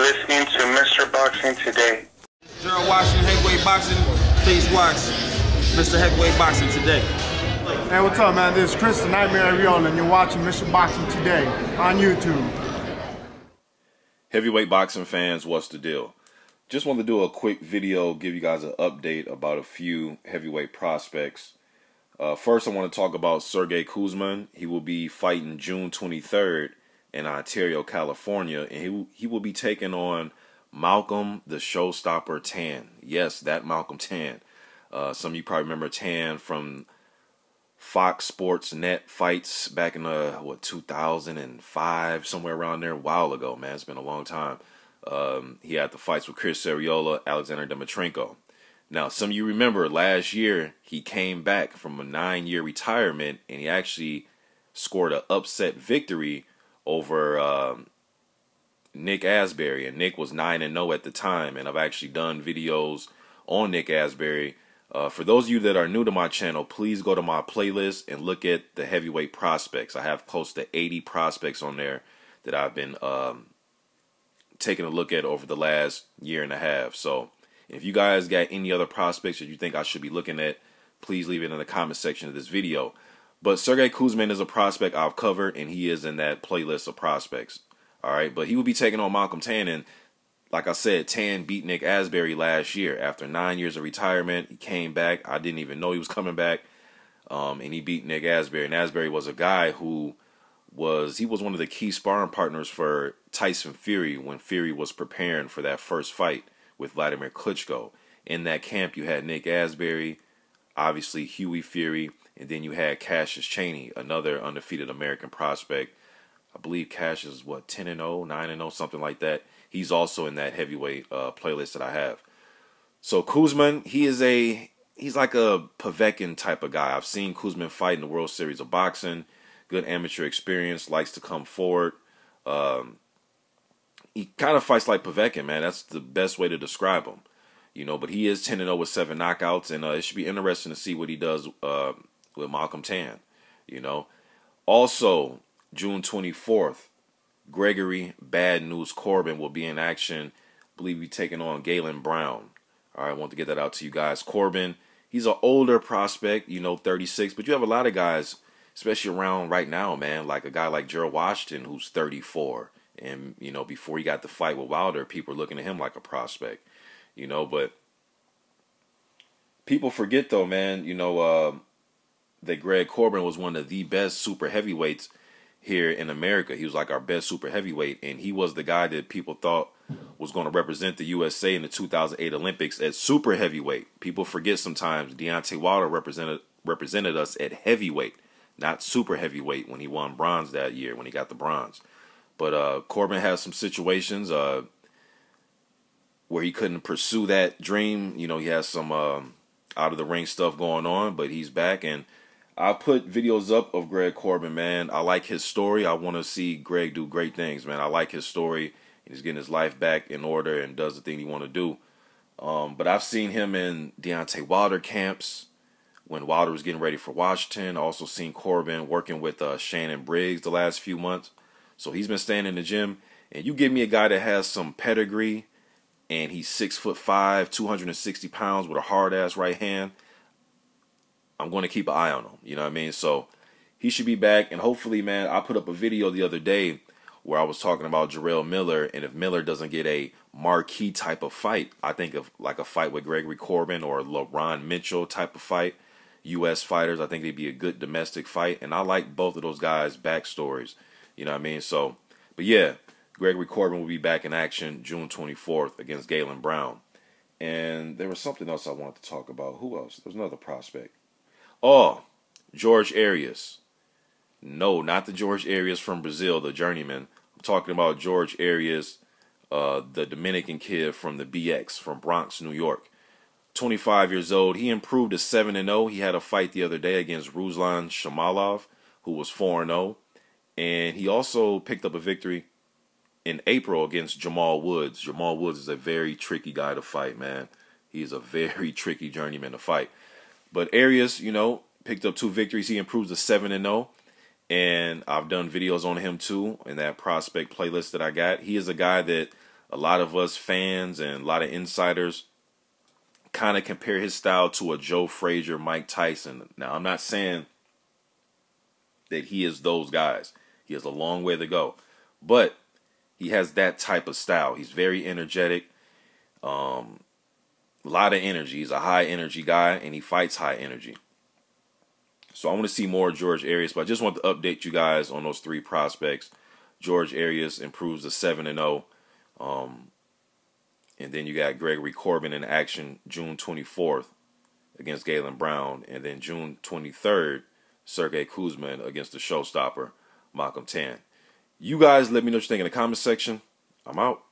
listening to Mr. Boxing Today. Gerald Washington, Heavyweight Boxing. Please watch Mr. Heavyweight Boxing Today. Hey, what's up, man? This is Chris the Nightmare Ariola, and you're watching Mr. Boxing Today on YouTube. Heavyweight boxing fans, what's the deal? Just wanted to do a quick video, give you guys an update about a few heavyweight prospects. First, I want to talk about Sergey Kuzmin. He will be fighting June 23rd in Ontario, California, and he will be taking on Malcolm the Showstopper Tan. Yes, that Malcolm Tan. Some of you probably remember Tan from Fox Sports Net fights back in 2005, somewhere around there, a while ago, man. It's been a long time. He had the fights with Chris Ariola, Alexander Dmytrenko. Now, some of you remember last year he came back from a 9-year retirement and he actually scored an upset victory over Nick Asbury, and Nick was 9-0 at the time. And I've actually done videos on Nick Asbury. For those of you that are new to my channel, please go to my playlist and look at the heavyweight prospects. I have close to 80 prospects on there that I've been taking a look at over the last year and a half. So if you guys got any other prospects that you think I should be looking at, please leave it in the comment section of this video. But Sergey Kuzmin is a prospect I've covered, and he is in that playlist of prospects. All right, but he will be taking on Malcolm Tan, and like I said, Tan beat Nick Asbury last year. After 9 years of retirement, he came back. I didn't even know he was coming back, and he beat Nick Asbury. And Asbury was a guy who was one of the key sparring partners for Tyson Fury when Fury was preparing for that first fight with Vladimir Klitschko. In that camp, you had Nick Asbury, obviously Huey Fury, and then you had Cassius Chaney, another undefeated American prospect. I believe Cassius is, 10-0, 9-0, something like that. He's also in that heavyweight playlist that I have. So Kuzmin, he's like a Povetkin type of guy. I've seen Kuzmin fight in the World Series of Boxing. Good amateur experience, likes to come forward. He kind of fights like Povetkin, man. That's the best way to describe him. You know, but he is 10-0 with 7 knockouts, and it should be interesting to see what he does with Malcolm Tan. You know, also June 24th, Gregory Bad News Corbin will be in action. I believe he's taking on Galen Brown. All right, I want to get that out to you guys. Corbin, he's an older prospect, you know, 36, but you have a lot of guys, especially around right now, man, like a guy like Gerald Washington who's 34. And, you know, before he got the fight with Wilder, people were looking at him like a prospect, you know. But people forget, though, man, you know, that Greg Corbin was one of the best super heavyweights here in America. He was like our best super heavyweight, and he was the guy that people thought was going to represent the USA in the 2008 Olympics at super heavyweight. People forget sometimes Deontay Wilder represented us at heavyweight, not super heavyweight, when he won bronze that year, when he got the bronze. But Corbin has some situations where he couldn't pursue that dream. You know, he has some out-of-the-ring stuff going on, but he's back. And I put videos up of Greg Corbin, man. I like his story. I want to see Greg do great things, man. I like his story. He's getting his life back in order and does the thing he want to do. But I've seen him in Deontay Wilder camps when Wilder was getting ready for Washington. I also seen Corbin working with Shannon Briggs the last few months. So he's been staying in the gym. And you give me a guy that has some pedigree, and he's 6'5", 260 pounds with a hard-ass right hand, I'm going to keep an eye on him. You know what I mean? So he should be back. And hopefully, man, I put up a video the other day where I was talking about Jarrell Miller. And if Miller doesn't get a marquee type of fight, I think of like a fight with Gregory Corbin or LaRon Mitchell type of fight, U.S. fighters, I think it'd be a good domestic fight. And I like both of those guys' backstories. You know what I mean? So, but yeah, Gregory Corbin will be back in action June 24th against Galen Brown. And there was something else I wanted to talk about. Who else? There's another prospect. Oh, George Arias. No, not the George Arias from Brazil, the journeyman. I'm talking about George Arias, the Dominican kid from the BX from Bronx, New York. 25 years old. He improved to 7-0. He had a fight the other day against Ruslan Shamalov, who was 4-0. And he also picked up a victory in April against Jamal Woods. Jamal Woods is a very tricky guy to fight, man. He's a very tricky journeyman to fight. But Arias, you know, picked up 2 victories. He improves to 7-0. And I've done videos on him, too, in that prospect playlist that I got. He is a guy that a lot of us fans and a lot of insiders kind of compare his style to a Joe Frazier, Mike Tyson. Now, I'm not saying that he is those guys. He has a long way to go. But he has that type of style. He's very energetic. A lot of energy. He's a high energy guy, and he fights high energy. So I want to see more George Arias, but I just want to update you guys on those 3 prospects. George Arias improves to 7-0. And then you got Gregory Corbin in action June 24th against Galen Brown. And then June 23rd, Sergey Kuzmin against the showstopper, Malcolm Tan. You guys let me know what you think in the comment section. I'm out.